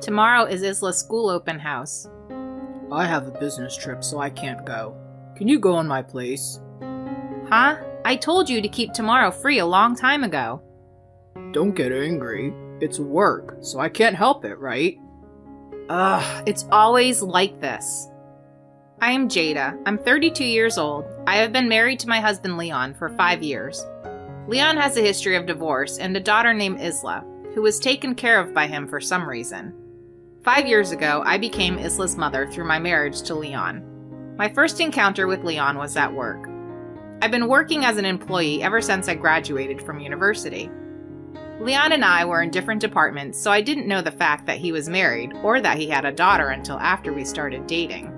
Tomorrow is Isla's school open house. I have a business trip, so I can't go. Can you go in my place? Huh? I told you to keep tomorrow free a long time ago. Don't get angry. It's work, so I can't help it, right? Ugh, it's always like this. I am Jada. I'm 32 years old. I have been married to my husband Leon for 5 years. Leon has a history of divorce and a daughter named Isla, who was taken care of by him for some reason. 5 years ago, I became Isla's mother through my marriage to Leon. My first encounter with Leon was at work. I've been working as an employee ever since I graduated from university. Leon and I were in different departments, so I didn't know the fact that he was married or that he had a daughter until after we started dating.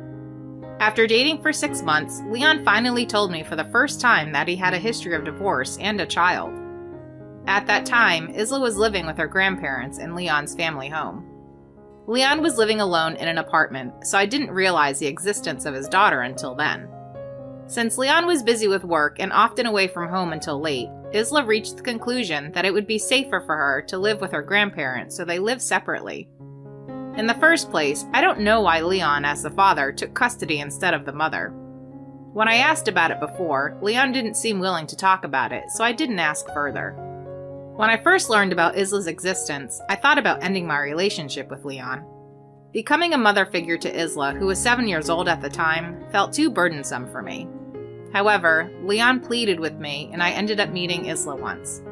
After dating for 6 months, Leon finally told me for the first time that he had a history of divorce and a child. At that time, Isla was living with her grandparents in Leon's family home. Leon was living alone in an apartment, so I didn't realize the existence of his daughter until then. Since Leon was busy with work and often away from home until late, Isla reached the conclusion that it would be safer for her to live with her grandparents, so they lived separately. In the first place, I don't know why Leon, as the father, took custody instead of the mother. When I asked about it before, Leon didn't seem willing to talk about it, so I didn't ask further. When I first learned about Isla's existence, I thought about ending my relationship with Leon. Becoming a mother figure to Isla, who was 7 years old at the time, felt too burdensome for me. However, Leon pleaded with me, and I ended up meeting Isla once.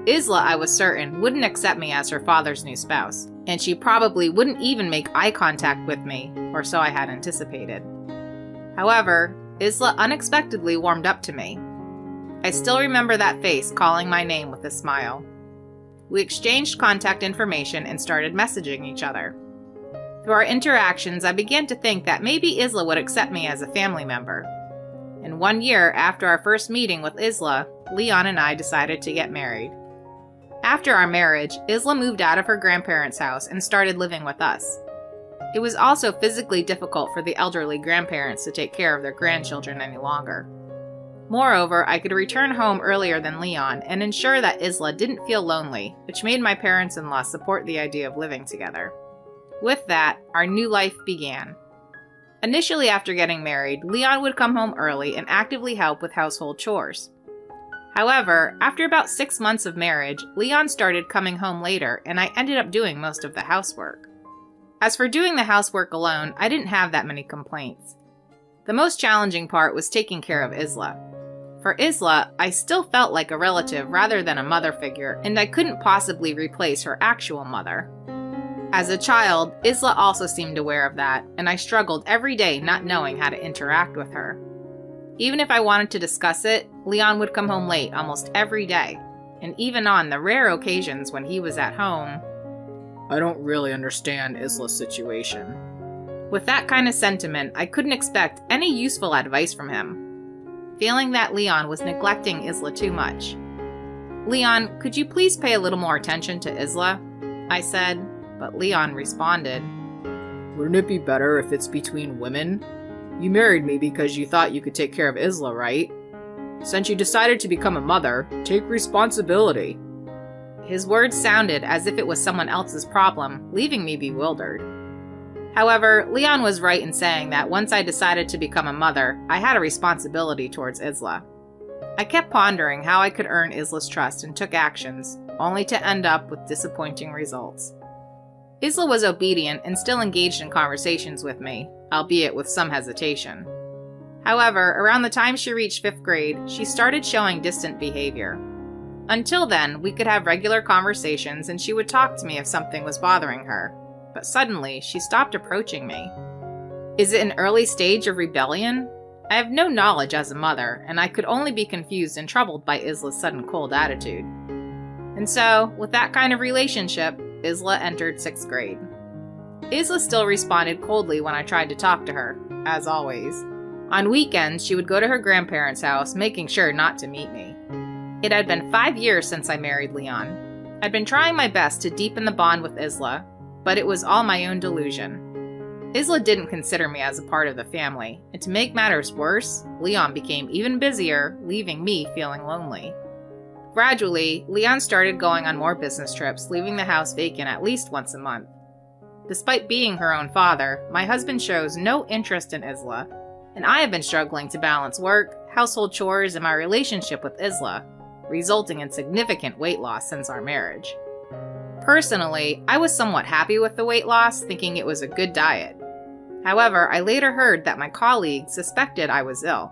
Isla, I was certain, wouldn't accept me as her father's new spouse, and she probably wouldn't even make eye contact with me, or so I had anticipated. However, Isla unexpectedly warmed up to me. I still remember that face calling my name with a smile. We exchanged contact information and started messaging each other. Through our interactions, I began to think that maybe Isla would accept me as a family member. And 1 year after our first meeting with Isla, Leon and I decided to get married. After our marriage, Isla moved out of her grandparents' house and started living with us. It was also physically difficult for the elderly grandparents to take care of their grandchildren any longer. Moreover, I could return home earlier than Leon and ensure that Isla didn't feel lonely, which made my parents-in-law support the idea of living together. With that, our new life began. Initially after getting married, Leon would come home early and actively help with household chores. However, after about 6 months of marriage, Leon started coming home later and I ended up doing most of the housework. As for doing the housework alone, I didn't have that many complaints. The most challenging part was taking care of Isla. For Isla, I still felt like a relative rather than a mother figure, and I couldn't possibly replace her actual mother. As a child, Isla also seemed aware of that, and I struggled every day not knowing how to interact with her. Even if I wanted to discuss it, Leon would come home late almost every day, and even on the rare occasions when he was at home. I don't really understand Isla's situation. With that kind of sentiment, I couldn't expect any useful advice from him, feeling that Leon was neglecting Isla too much. Leon, could you please pay a little more attention to Isla? I said. But Leon responded, Wouldn't it be better if it's between women? You married me because you thought you could take care of Isla, right? Since you decided to become a mother, take responsibility. His words sounded as if it was someone else's problem, leaving me bewildered. However, Leon was right in saying that once I decided to become a mother, I had a responsibility towards Isla. I kept pondering how I could earn Isla's trust and took actions, only to end up with disappointing results. Isla was obedient and still engaged in conversations with me, albeit with some hesitation. However, around the time she reached 5th grade, she started showing distant behavior. Until then, we could have regular conversations and she would talk to me if something was bothering her, but suddenly she stopped approaching me. Is it an early stage of rebellion? I have no knowledge as a mother, and I could only be confused and troubled by Isla's sudden cold attitude. And so, with that kind of relationship, Isla entered 6th grade. Isla still responded coldly when I tried to talk to her, as always. On weekends, she would go to her grandparents' house, making sure not to meet me. It had been 5 years since I married Leon. I'd been trying my best to deepen the bond with Isla, but it was all my own delusion. Isla didn't consider me as a part of the family, and to make matters worse, Leon became even busier, leaving me feeling lonely. Gradually, Leon started going on more business trips, leaving the house vacant at least once a month. Despite being her own father, my husband shows no interest in Isla, and I have been struggling to balance work, household chores, and my relationship with Isla, resulting in significant weight loss since our marriage. Personally, I was somewhat happy with the weight loss, thinking it was a good diet. However, I later heard that my colleagues suspected I was ill.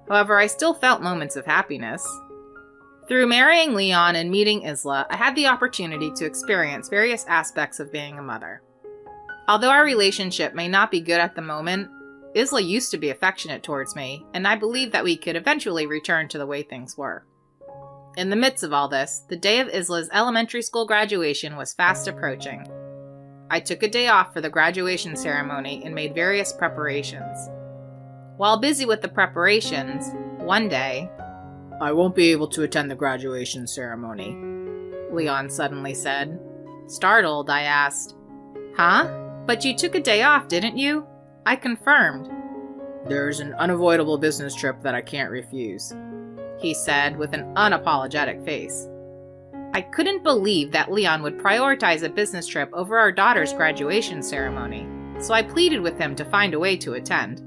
However, I still felt moments of happiness. Through marrying Leon and meeting Isla, I had the opportunity to experience various aspects of being a mother. Although our relationship may not be good at the moment, Isla used to be affectionate towards me, and I believe that we could eventually return to the way things were. In the midst of all this, the day of Isla's elementary school graduation was fast approaching. I took a day off for the graduation ceremony and made various preparations. While busy with the preparations, one day, "I won't be able to attend the graduation ceremony," Leon suddenly said. Startled, I asked, "Huh? But you took a day off, didn't you?" I confirmed. "There's an unavoidable business trip that I can't refuse," he said with an unapologetic face. I couldn't believe that Leon would prioritize a business trip over our daughter's graduation ceremony, so I pleaded with him to find a way to attend.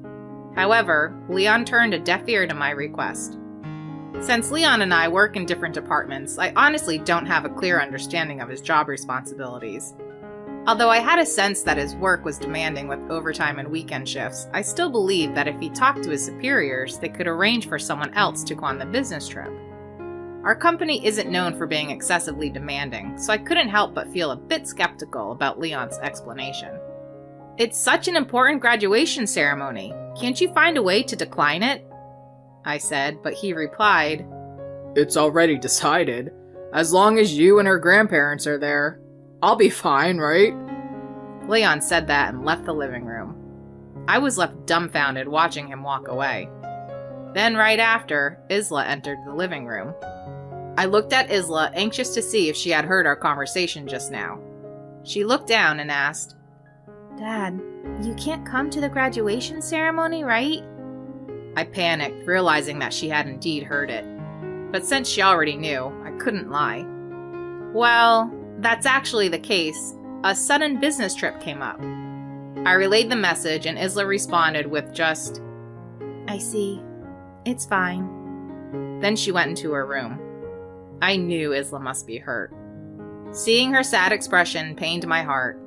However, Leon turned a deaf ear to my request. Since Leon and I work in different departments, I honestly don't have a clear understanding of his job responsibilities. Although I had a sense that his work was demanding with overtime and weekend shifts, I still believed that if he talked to his superiors, they could arrange for someone else to go on the business trip. Our company isn't known for being excessively demanding, so I couldn't help but feel a bit skeptical about Leon's explanation. "It's such an important graduation ceremony. Can't you find a way to decline it?" I said, but he replied, "It's already decided. As long as you and her grandparents are there, I'll be fine, right?" Leon said that and left the living room. I was left dumbfounded watching him walk away. Then right after, Isla entered the living room. I looked at Isla, anxious to see if she had heard our conversation just now. She looked down and asked, "Dad, you can't come to the graduation ceremony, right?" I panicked, realizing that she had indeed heard it. But since she already knew, I couldn't lie. "Well, that's actually the case. A sudden business trip came up." I relayed the message and Isla responded with just, "I see. It's fine." Then she went into her room. I knew Isla must be hurt. Seeing her sad expression pained my heart.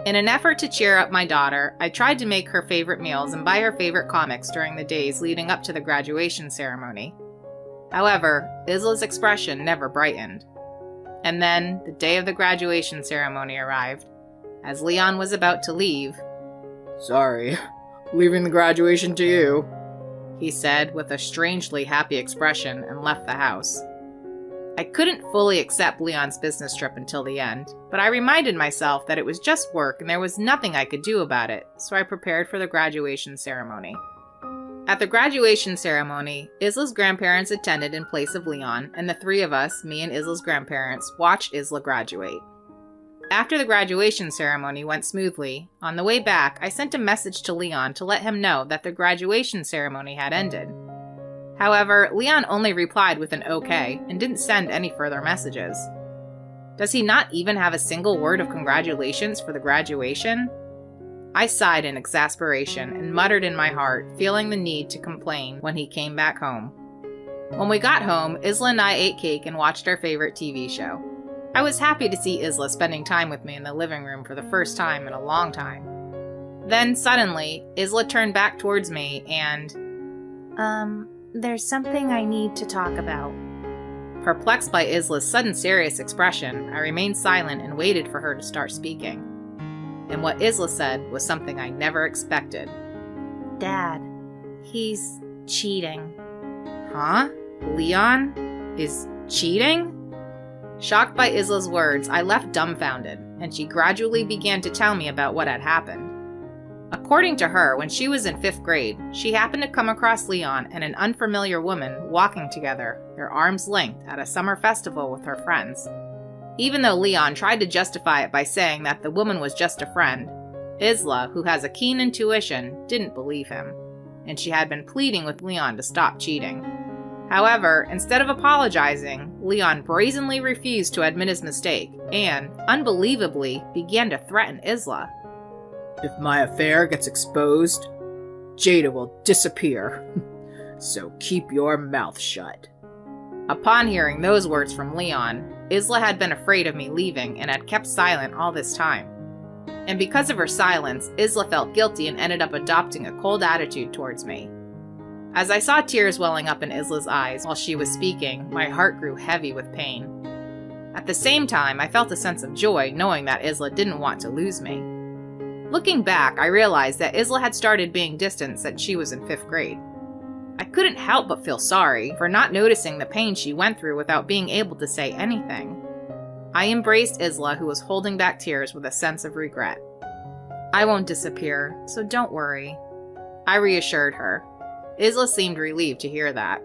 In an effort to cheer up my daughter, I tried to make her favorite meals and buy her favorite comics during the days leading up to the graduation ceremony. However, Isla's expression never brightened. And then, the day of the graduation ceremony arrived. As Leon was about to leave, "Sorry, leaving the graduation to you," he said with a strangely happy expression and left the house. I couldn't fully accept Leon's business trip until the end, but I reminded myself that it was just work and there was nothing I could do about it, so I prepared for the graduation ceremony. At the graduation ceremony, Isla's grandparents attended in place of Leon, and the three of us, me and Isla's grandparents, watched Isla graduate. After the graduation ceremony went smoothly, on the way back, I sent a message to Leon to let him know that the graduation ceremony had ended. However, Leon only replied with an okay and didn't send any further messages. Does he not even have a single word of congratulations for the graduation? I sighed in exasperation and muttered in my heart, feeling the need to complain when he came back home. When we got home, Isla and I ate cake and watched our favorite TV show. I was happy to see Isla spending time with me in the living room for the first time in a long time. Then, suddenly, Isla turned back towards me and, "There's something I need to talk about." Perplexed by Isla's sudden serious expression, I remained silent and waited for her to start speaking. And what Isla said was something I never expected. "Dad, he's cheating." "Huh? Leon is cheating?" Shocked by Isla's words, I left dumbfounded, and she gradually began to tell me about what had happened. According to her, when she was in 5th grade, she happened to come across Leon and an unfamiliar woman walking together, their arms linked, at a summer festival with her friends. Even though Leon tried to justify it by saying that the woman was just a friend, Isla, who has a keen intuition, didn't believe him, and she had been pleading with Leon to stop cheating. However, instead of apologizing, Leon brazenly refused to admit his mistake and, unbelievably, began to threaten Isla. If my affair gets exposed, Jada will disappear. So keep your mouth shut. Upon hearing those words from Leon, Isla had been afraid of me leaving and had kept silent all this time. And because of her silence, Isla felt guilty and ended up adopting a cold attitude towards me. As I saw tears welling up in Isla's eyes while she was speaking, my heart grew heavy with pain. At the same time, I felt a sense of joy knowing that Isla didn't want to lose me. Looking back, I realized that Isla had started being distant since she was in 5th grade. I couldn't help but feel sorry for not noticing the pain she went through without being able to say anything. I embraced Isla, who was holding back tears with a sense of regret. I won't disappear, so don't worry. I reassured her. Isla seemed relieved to hear that.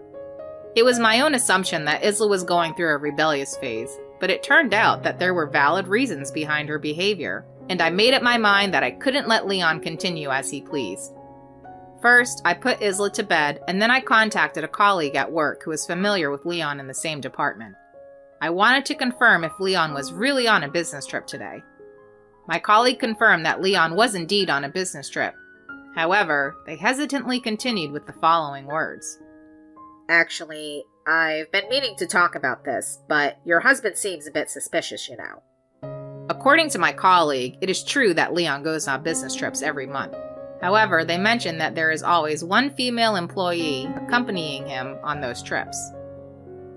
It was my own assumption that Isla was going through a rebellious phase, but it turned out that there were valid reasons behind her behavior, and I made up my mind that I couldn't let Leon continue as he pleased. First, I put Isla to bed, and then I contacted a colleague at work who was familiar with Leon in the same department. I wanted to confirm if Leon was really on a business trip today. My colleague confirmed that Leon was indeed on a business trip. However, they hesitantly continued with the following words. Actually, I've been meaning to talk about this, but your husband seems a bit suspicious, you know. According to my colleague, it is true that Leon goes on business trips every month. However, they mentioned that there is always one female employee accompanying him on those trips.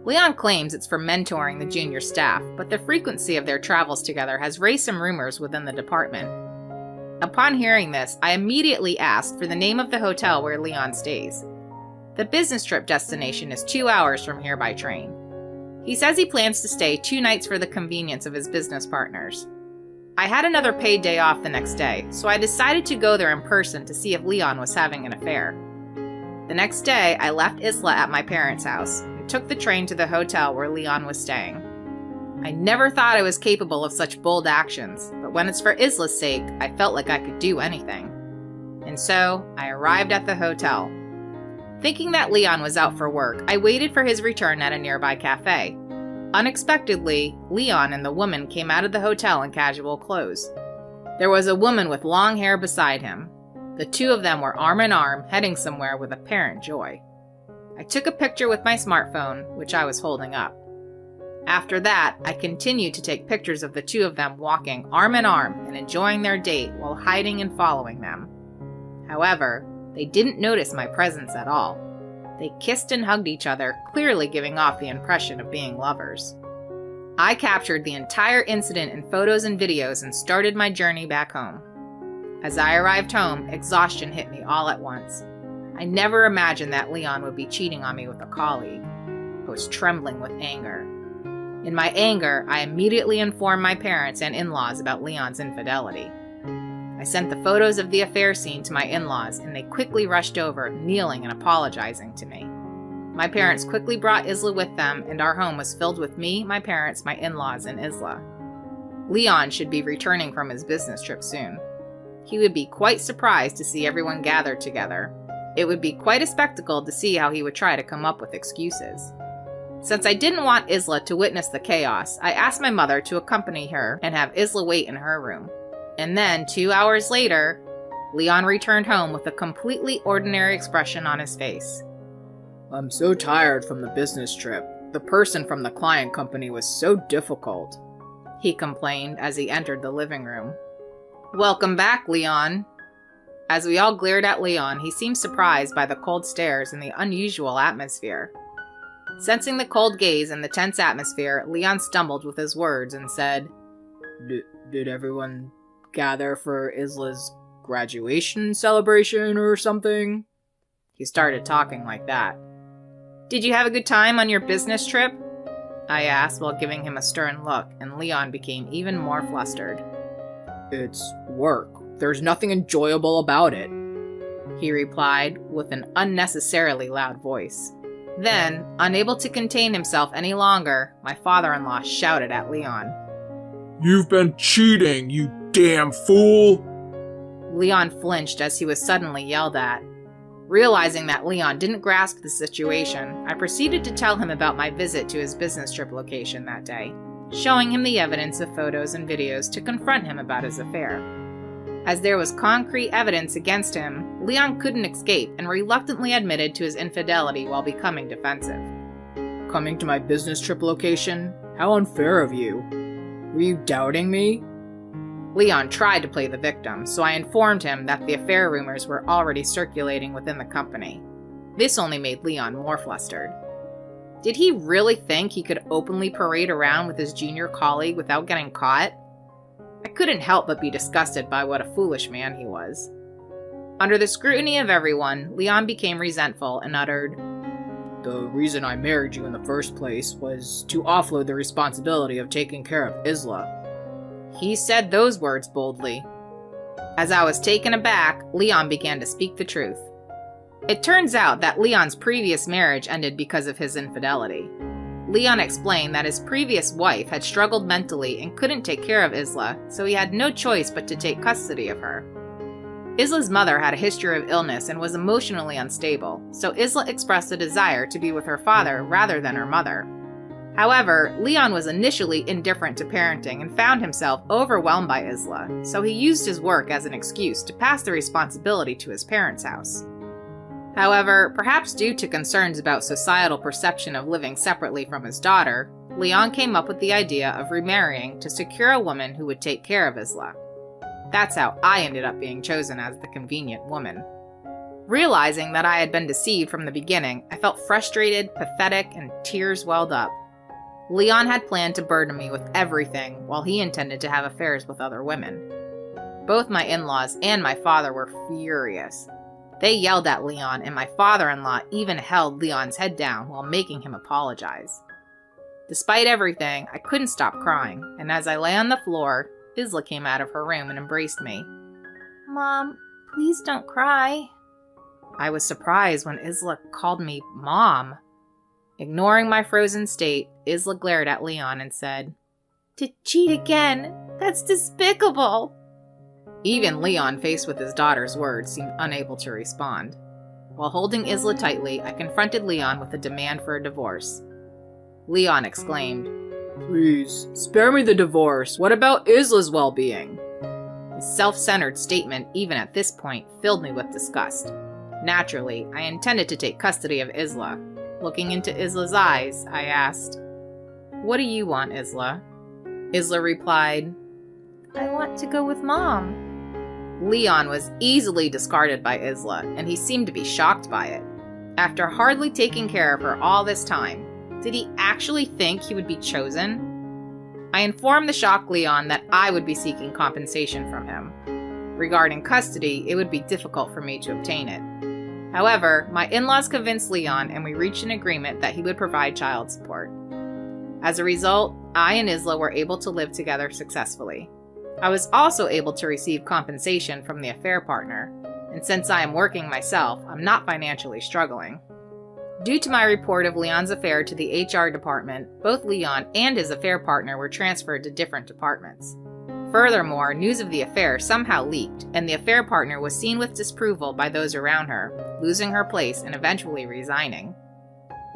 Leon claims it's for mentoring the junior staff, but the frequency of their travels together has raised some rumors within the department. Upon hearing this, I immediately asked for the name of the hotel where Leon stays. The business trip destination is 2 hours from here by train. He says he plans to stay 2 nights for the convenience of his business partners. I had another paid day off the next day, so I decided to go there in person to see if Leon was having an affair. The next day, I left Isla at my parents' house and took the train to the hotel where Leon was staying. I never thought I was capable of such bold actions, but when it's for Isla's sake, I felt like I could do anything. And so, I arrived at the hotel. Thinking that Leon was out for work, I waited for his return at a nearby cafe. Unexpectedly, Leon and the woman came out of the hotel in casual clothes. There was a woman with long hair beside him. The two of them were arm in arm, heading somewhere with apparent joy. I took a picture with my smartphone, which I was holding up. After that, I continued to take pictures of the two of them walking arm in arm and enjoying their date while hiding and following them. However, they didn't notice my presence at all. They kissed and hugged each other, clearly giving off the impression of being lovers. I captured the entire incident in photos and videos and started my journey back home. As I arrived home, exhaustion hit me all at once. I never imagined that Leon would be cheating on me with a colleague. I was trembling with anger. In my anger, I immediately informed my parents and in-laws about Leon's infidelity. I sent the photos of the affair scene to my in-laws, and they quickly rushed over, kneeling and apologizing to me. My parents quickly brought Isla with them, and our home was filled with me, my parents, my in-laws, and Isla. Leon should be returning from his business trip soon. He would be quite surprised to see everyone gathered together. It would be quite a spectacle to see how he would try to come up with excuses. Since I didn't want Isla to witness the chaos, I asked my mother to accompany her and have Isla wait in her room. And then, 2 hours later, Leon returned home with a completely ordinary expression on his face. I'm so tired from the business trip. The person from the client company was so difficult, he complained as he entered the living room. Welcome back, Leon. As we all glared at Leon, he seemed surprised by the cold stares and the unusual atmosphere. Sensing the cold gaze and the tense atmosphere, Leon stumbled with his words and said, Did everyone gather for Isla's graduation celebration or something? He started talking like that. Did you have a good time on your business trip? I asked while giving him a stern look, and Leon became even more flustered. It's work. There's nothing enjoyable about it, he replied with an unnecessarily loud voice. Then, unable to contain himself any longer, my father-in-law shouted at Leon. You've been cheating, you damn fool! Leon flinched as he was suddenly yelled at. Realizing that Leon didn't grasp the situation, I proceeded to tell him about my visit to his business trip location that day, showing him the evidence of photos and videos to confront him about his affair. As there was concrete evidence against him, Leon couldn't escape and reluctantly admitted to his infidelity while becoming defensive. Coming to my business trip location? How unfair of you. Were you doubting me? Leon tried to play the victim, so I informed him that the affair rumors were already circulating within the company. This only made Leon more flustered. Did he really think he could openly parade around with his junior colleague without getting caught? I couldn't help but be disgusted by what a foolish man he was. Under the scrutiny of everyone, Leon became resentful and uttered, The reason I married you in the first place was to offload the responsibility of taking care of Isla. He said those words boldly. As I was taken aback, Leon began to speak the truth. It turns out that Leon's previous marriage ended because of his infidelity. Leon explained that his previous wife had struggled mentally and couldn't take care of Isla, so he had no choice but to take custody of her. Isla's mother had a history of illness and was emotionally unstable, so Isla expressed a desire to be with her father rather than her mother. However, Leon was initially indifferent to parenting and found himself overwhelmed by Isla, so he used his work as an excuse to pass the responsibility to his parents' house. However, perhaps due to concerns about societal perception of living separately from his daughter, Leon came up with the idea of remarrying to secure a woman who would take care of Isla. That's how I ended up being chosen as the convenient woman. Realizing that I had been deceived from the beginning, I felt frustrated, pathetic, and tears welled up. Leon had planned to burden me with everything, while he intended to have affairs with other women. Both my in-laws and my father were furious. They yelled at Leon, and my father-in-law even held Leon's head down while making him apologize. Despite everything, I couldn't stop crying, and as I lay on the floor, Isla came out of her room and embraced me. "Mom, please don't cry." I was surprised when Isla called me Mom. Ignoring my frozen state, Isla glared at Leon and said, "To cheat again? That's despicable." Even Leon, faced with his daughter's words, seemed unable to respond. While holding Isla tightly, I confronted Leon with a demand for a divorce. Leon exclaimed, Please, spare me the divorce. What about Isla's well-being? His self-centered statement, even at this point, filled me with disgust. Naturally, I intended to take custody of Isla. Looking into Isla's eyes, I asked, "What do you want, Isla?" Isla replied, "I want to go with Mom." Leon was easily discarded by Isla, and he seemed to be shocked by it. After hardly taking care of her all this time, did he actually think he would be chosen? I informed the shocked Leon that I would be seeking compensation from him. Regarding custody, it would be difficult for me to obtain it. However, my in-laws convinced Leon and we reached an agreement that he would provide child support. As a result, I and Isla were able to live together successfully. I was also able to receive compensation from the affair partner, and since I am working myself, I'm not financially struggling. Due to my report of Leon's affair to the HR department, both Leon and his affair partner were transferred to different departments. Furthermore, news of the affair somehow leaked, and the affair partner was seen with disapproval by those around her, losing her place and eventually resigning.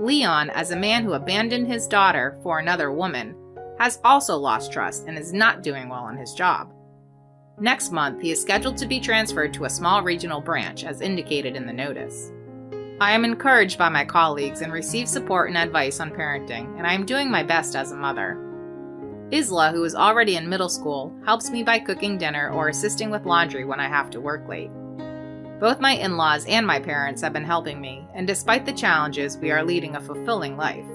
Leon, as a man who abandoned his daughter for another woman, has also lost trust and is not doing well on his job. Next month, he is scheduled to be transferred to a small regional branch, as indicated in the notice. I am encouraged by my colleagues and receive support and advice on parenting, and I am doing my best as a mother. Isla, who is already in middle school, helps me by cooking dinner or assisting with laundry when I have to work late. Both my in-laws and my parents have been helping me, and despite the challenges, we are leading a fulfilling life.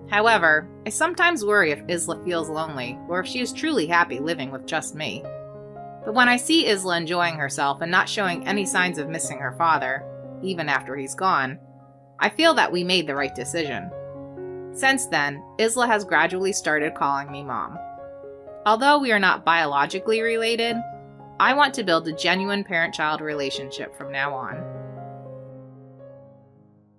However, I sometimes worry if Isla feels lonely, or if she is truly happy living with just me. But when I see Isla enjoying herself and not showing any signs of missing her father, even after he's gone, I feel that we made the right decision. Since then, Isla has gradually started calling me Mom. Although we are not biologically related, I want to build a genuine parent-child relationship from now on.